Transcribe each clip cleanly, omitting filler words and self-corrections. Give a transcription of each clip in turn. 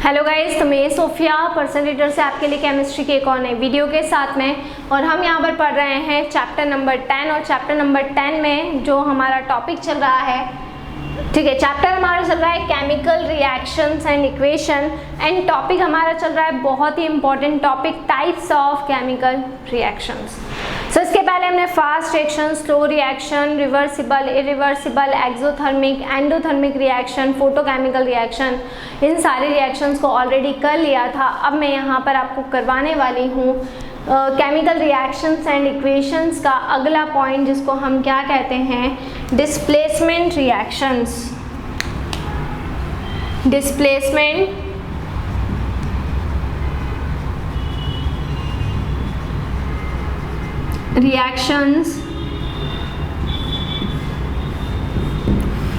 Hello guys, तो मैं Sophia person reader से आपके लिए केमिस्ट्री के एक और नए वीडियो के साथ में, और हम यहाँ पर पढ़ रहे हैं चैप्टर नंबर 10। और चैप्टर नंबर 10 में जो हमारा टॉपिक चल रहा है, ठीक है, चैप्टर हमारा चल रहा है chemical reactions and equation, and topic हमारा चल रहा है बहुत ही important topic, types of chemical reactions. So इसके पहले हमने fast reaction, slow reaction, reversible, irreversible, exothermic, endothermic reaction, photochemical reaction, इन सारे रिएक्शंस को ऑलरेडी कर लिया था। अब मैं यहाँ पर आपको करवाने वाली हूँ केमिकल रिएक्शंस एंड इक्वेशंस का अगला पॉइंट, जिसको हम क्या कहते हैं, डिस्प्लेसमेंट रिएक्शंस। डिस्प्लेसमेंट रिएक्शंस,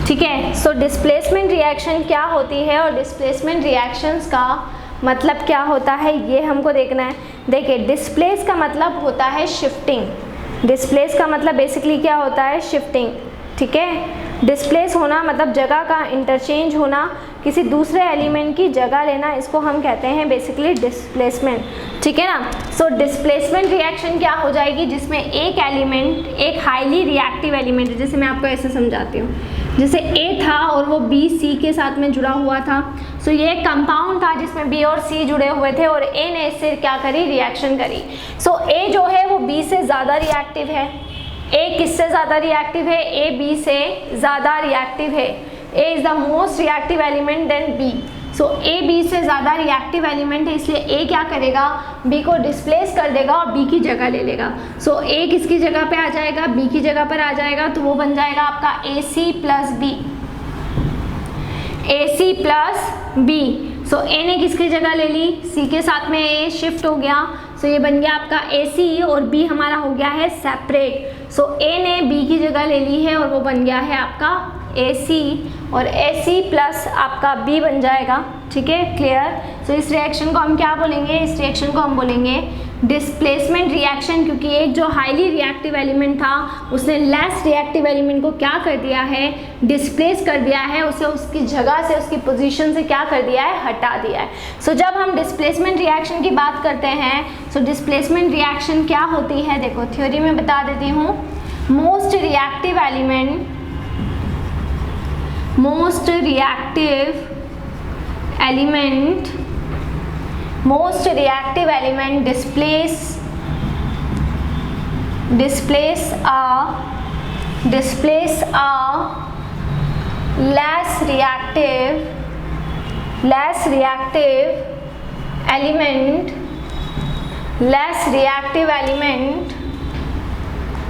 ठीक है। सो डिस्प्लेसमेंट रिएक्शन क्या होती है और डिस्प्लेसमेंट रिएक्शंस का मतलब क्या होता है, ये हमको देखना है। देखिए, डिस्प्लेस का मतलब होता है शिफ्टिंग। डिस्प्लेस का मतलब बेसिकली क्या होता है, शिफ्टिंग, ठीक है। डिस्प्लेस होना मतलब जगह का इंटरचेंज होना, किसी दूसरे एलिमेंट की जगह लेना, इसको हम कहते हैं बेसिकली डिस्प्लेसमेंट, ठीक है ना। सो डिस्प्लेसमेंट रिएक्शन क्या हो जाएगी, जिसमें एक एलिमेंट, एक हाईली रिएक्टिव एलिमेंट, जैसे मैं आपको ऐसे समझाती हूँ, जैसे ए था और वो बी सी के साथ में जुड़ा हुआ था। सो ये एक कंपाउंड था जिसमें बी और सी जुड़े हुए थे, और ए ने इससे क्या करी, रिएक्शन करी। सो ए जो है वो बी से ज़्यादा रिएक्टिव है। ए किससे ज़्यादा रिएक्टिव है, ए बी से ज़्यादा रिएक्टिव है। A is the most reactive element then B. So A B से ज़्यादा रिएक्टिव एलिमेंट है, इसलिए ए क्या करेगा, बी को डिस्प्लेस कर देगा और बी की जगह ले लेगा। सो ए किसकी जगह पे आ जाएगा, बी की जगह पर आ जाएगा, तो वो बन जाएगा आपका ए सी प्लस बी। ए सी प्लस बी। सो ए ने किसकी जगह ले ली, सी के साथ में ए शिफ्ट हो गया। सो ये बन गया आपका ए सी और बी हमारा हो गया है सेपरेट। सो ए ने बी की जगह ले ली है और वो बन गया है आपका ए सी, और ए सी प्लस आपका बी बन जाएगा, ठीक है, क्लियर। सो इस रिएक्शन को हम क्या बोलेंगे, इस रिएक्शन को हम बोलेंगे डिस्प्लेसमेंट रिएक्शन, क्योंकि एक जो हाईली रिएक्टिव एलिमेंट था उसने लेस रिएक्टिव एलिमेंट को क्या कर दिया है, डिस्प्लेस कर दिया है, उसे उसकी जगह से, उसकी पोजीशन से क्या कर दिया है, हटा दिया है। सो जब हम डिस्प्लेसमेंट रिएक्शन की बात करते हैं, सो डिस्प्लेसमेंट रिएक्शन क्या होती है, देखो थ्योरी में बता देती हूँ। Most reactive element, most reactive element displace a less reactive element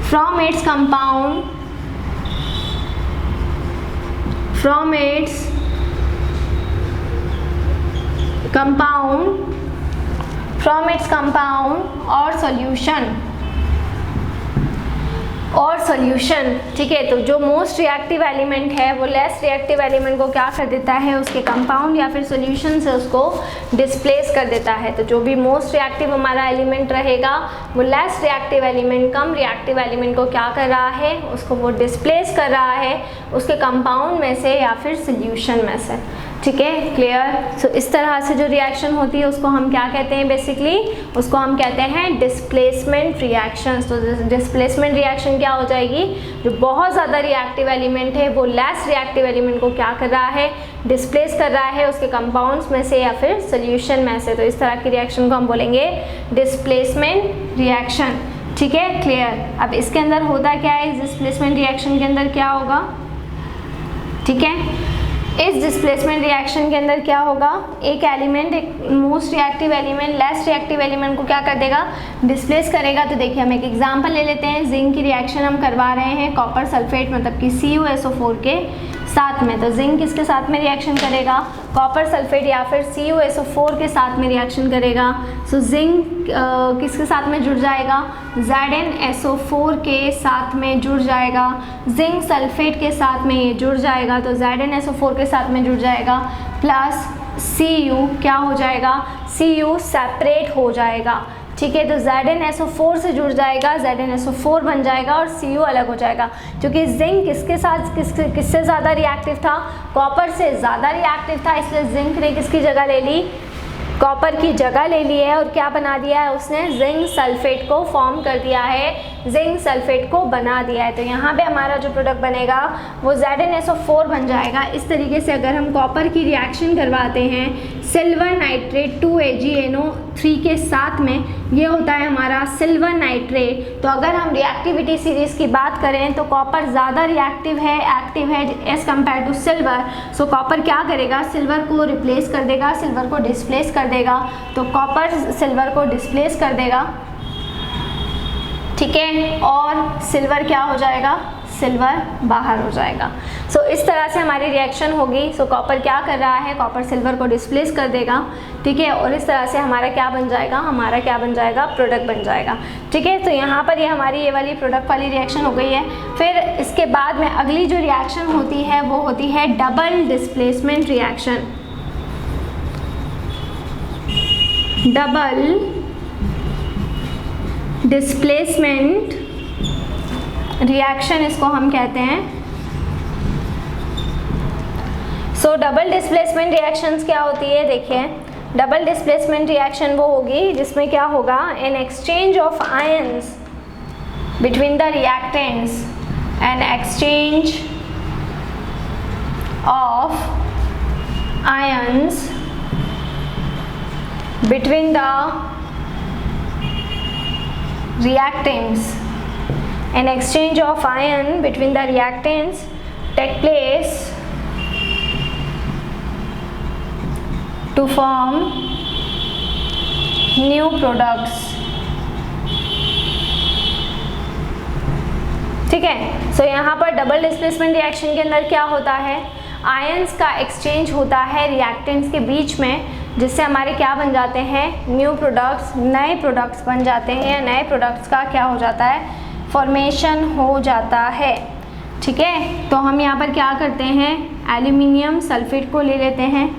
from its compound और सॉल्यूशन, ठीक है। तो जो मोस्ट रिएक्टिव एलिमेंट है वो लेस रिएक्टिव एलिमेंट को क्या कर देता है, उसके कंपाउंड या फिर सॉल्यूशन से उसको डिस्प्लेस कर देता है। तो जो भी मोस्ट रिएक्टिव हमारा एलिमेंट रहेगा वो लेस रिएक्टिव एलिमेंट, कम रिएक्टिव एलिमेंट को क्या कर रहा है, उसको वो डिस्प्लेस कर रहा है उसके कंपाउंड में से या फिर सॉल्यूशन में से, ठीक है, क्लियर। सो इस तरह से जो रिएक्शन होती है उसको हम क्या कहते हैं, बेसिकली उसको हम कहते हैं डिस्प्लेसमेंट रिएक्शंस। तो डिस्प्लेसमेंट रिएक्शन क्या हो जाएगी, जो बहुत ज़्यादा रिएक्टिव एलिमेंट है वो लेस रिएक्टिव एलिमेंट को क्या कर रहा है, डिस्प्लेस कर रहा है उसके कंपाउंड्स में से या फिर सॉल्यूशन में से। तो इस तरह की रिएक्शन को हम बोलेंगे डिस्प्लेसमेंट रिएक्शन, ठीक है, क्लियर। अब इसके अंदर होता क्या है, इस डिस्प्लेसमेंट रिएक्शन के अंदर क्या होगा, ठीक है, इस डिस्प्लेसमेंट रिएक्शन के अंदर क्या होगा, एक एलिमेंट, एक most reactive element less reactive element को क्या कर देगा, डिस्प्लेस करेगा। तो देखिए हम एक एग्जांपल ले लेते हैं। जिंक की रिएक्शन हम करवा रहे हैं कॉपर सल्फेट मतलब कि CuSO4 के साथ में। तो जिंक किसके साथ में रिएक्शन करेगा, कॉपर सल्फेट या फिर CuSO4 के साथ में रिएक्शन करेगा। सो जिंक किसके साथ में जुड़ जाएगा, ZnSO4 के साथ में जुड़ जाएगा। जिंक सल्फेट के साथ में ये जुड़ जाएगा, तो ZnSO4 के साथ में जुड़ जाएगा, प्लस Cu क्या हो जाएगा, Cu सेपरेट हो जाएगा। ठीक है। तो ZnSO4 से जुड़ जाएगा, ZnSO4 बन जाएगा और Cu अलग हो जाएगा। क्योंकि जिंक किसके साथ किससे ज़्यादा रिएक्टिव था, कॉपर से ज़्यादा रिएक्टिव था, इसलिए जिंक ने किसकी जगह ले ली, कॉपर की जगह ले ली है और क्या बना दिया है उसने, जिंक सल्फेट को फॉर्म कर दिया है, जिंक सल्फेट को बना दिया है। तो यहाँ पे हमारा जो प्रोडक्ट बनेगा वो ZnSO4 बन जाएगा। इस तरीके से अगर हम कॉपर की रिएक्शन करवाते हैं सिल्वर नाइट्रेट 2AgNO3 के साथ में, ये होता है हमारा सिल्वर नाइट्रेट। तो अगर हम रिएक्टिविटी सीरीज़ की बात करें तो कॉपर ज़्यादा रिएक्टिव है, एक्टिव है as compare to silver. So copper क्या करेगा, सिल्वर को रिप्लेस कर देगा, सिल्वर को डिस्प्लेस कर देगा। तो कॉपर सिल्वर को डिस्प्लेस कर देगा, ठीक है, और सिल्वर क्या हो जाएगा, सिल्वर बाहर हो जाएगा। सो इस तरह से हमारी रिएक्शन होगी। सो कॉपर क्या कर रहा है, कॉपर सिल्वर को डिस्प्लेस कर देगा, ठीक है, और इस तरह से हमारा क्या बन जाएगा, हमारा क्या बन जाएगा, प्रोडक्ट बन जाएगा, ठीक है। तो यहाँ पर ये हमारी ये वाली प्रोडक्ट वाली रिएक्शन हो गई है। फिर इसके बाद में अगली जो रिएक्शन होती है वो होती है double displacement reaction. Double displacement reaction इसको हम कहते हैं। सो डबल डिस्प्लेसमेंट रिएक्शंस क्या होती है, देखिए डबल डिस्प्लेसमेंट रिएक्शन वो होगी जिसमें क्या होगा, an exchange of ions between the reactants, an exchange of ions between the reactants, an exchange of ion between the reactants take place to form new products, ठीक है। सो यहाँ पर डबल डिस्प्लेसमेंट रिएक्शन के अंदर क्या होता है, आयंस का एक्सचेंज होता है रिएक्टेंट्स के बीच में, जिससे हमारे क्या बन जाते हैं, न्यू प्रोडक्ट्स, नए प्रोडक्ट्स बन जाते हैं, या नए प्रोडक्ट्स का क्या हो जाता है, फॉर्मेशन हो जाता है, ठीक है। तो हम यहाँ पर क्या करते हैं, एल्यूमिनियम सल्फेट को ले लेते हैं,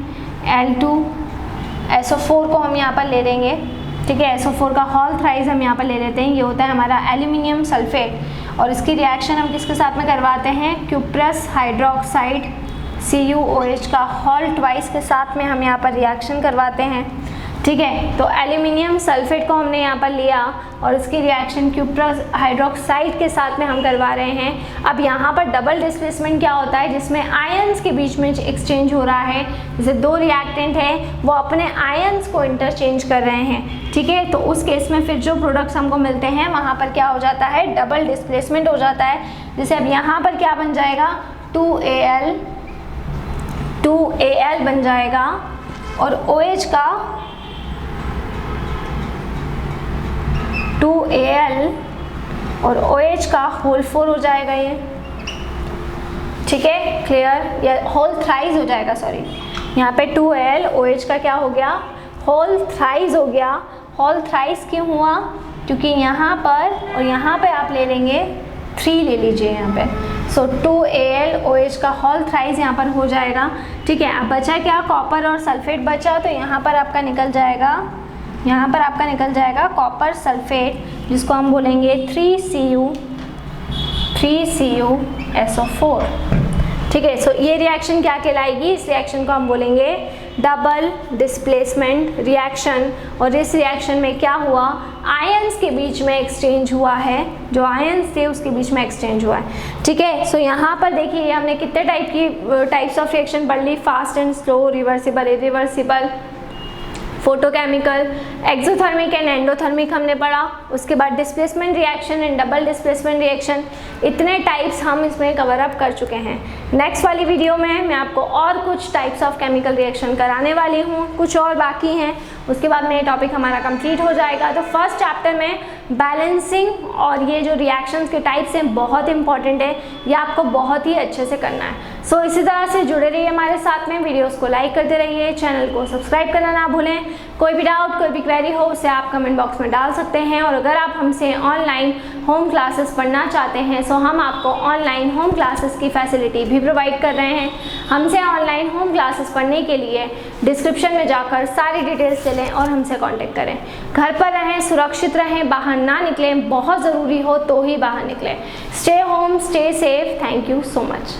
Al2SO4 को हम यहाँ पर ले लेंगे, ठीक है, SO4 का होल थ्राइस हम यहाँ पर ले लेते हैं, ये होता है हमारा एल्यूमिनियम सल्फेट। और इसकी रिएक्शन हम किसके साथ में करवाते हैं, क्यूप्रस हाइड्रोक्साइड CuOH का होल ट्वाइस के साथ में हम यहाँ पर रिएक्शन करवाते हैं, ठीक है। तो एल्यूमिनियम सल्फेट को हमने यहाँ पर लिया और इसकी रिएक्शन क्यूप्रस हाइड्रोक्साइड के साथ में हम करवा रहे हैं। अब यहाँ पर डबल डिस्प्लेसमेंट क्या होता है, जिसमें आयंस के बीच में एक्सचेंज हो रहा है, जैसे दो रिएक्टेंट है वो अपने आयंस को इंटरचेंज कर रहे हैं, ठीक है। तो उस केस में फिर जो प्रोडक्ट्स हमको मिलते हैं वहाँ पर क्या हो जाता है, डबल डिस्प्लेसमेंट हो जाता है। जैसे अब यहाँ पर क्या बन जाएगा, 2Al बन जाएगा और OH का 2Al और OH का होल 4 हो जाएगा ये, ठीक है, क्लियर, या होल थ्राइस हो जाएगा, सॉरी, यहाँ पे 2Al OH का क्या हो गया, होल थ्राइस हो गया। होल थ्राइस क्यों हुआ, क्योंकि यहाँ पर और यहाँ पे आप ले लेंगे 3 ले लीजिए यहाँ पे। सो 2Al OH का होल थ्राइस यहाँ पर हो जाएगा, ठीक है। अब बचा क्या, कॉपर और सल्फेट बचा, तो यहाँ पर आपका निकल जाएगा, यहाँ पर आपका निकल जाएगा कॉपर सल्फेट, जिसको हम बोलेंगे 3CuSO4, ठीक है। सो ये रिएक्शन क्या कहलाएगी, इस रिएक्शन को हम बोलेंगे डबल डिस्प्लेसमेंट रिएक्शन। और इस रिएक्शन में क्या हुआ, आयंस के बीच में एक्सचेंज हुआ है, जो आयंस थे उसके बीच में एक्सचेंज हुआ है, ठीक है। सो यहाँ पर देखिए हमने कितने टाइप्स ऑफ रिएक्शन पढ़ ली, fast and slow, reversible, irreversible, photochemical, exothermic and endothermic हमने पढ़ा। उसके बाद displacement reaction and double displacement reaction, इतने टाइप्स हम इसमें कवर अप कर चुके हैं। नेक्स्ट वाली वीडियो में मैं आपको और कुछ टाइप्स ऑफ केमिकल रिएक्शन कराने वाली हूँ, कुछ और बाकी हैं, उसके बाद में ये टॉपिक हमारा कंप्लीट हो जाएगा। तो फर्स्ट चैप्टर में बैलेंसिंग और ये जो रिएक्शंस के टाइप्स हैं बहुत इंपॉर्टेंट है, ये आपको बहुत ही अच्छे से करना है। सो इसी तरह से जुड़े रहिए हमारे साथ में, वीडियोस को लाइक करते रहिए, चैनल को सब्सक्राइब करना ना भूलें। कोई भी डाउट, कोई भी क्वेरी हो उसे आप कमेंट बॉक्स में डाल सकते हैं। और अगर आप हमसे ऑनलाइन होम क्लासेस पढ़ना चाहते हैं सो हम आपको ऑनलाइन होम क्लासेस की फैसिलिटी भी प्रोवाइड कर रहे हैं। हमसे ऑनलाइन होम क्लासेस पढ़ने के लिए डिस्क्रिप्शन में जाकर सारी डिटेल्स ले लें और हमसे कॉन्टेक्ट करें। घर पर रहें, सुरक्षित रहें, बाहर ना निकलें, बहुत ज़रूरी हो तो ही बाहर निकलें। Stay home, stay safe. Thank you so much.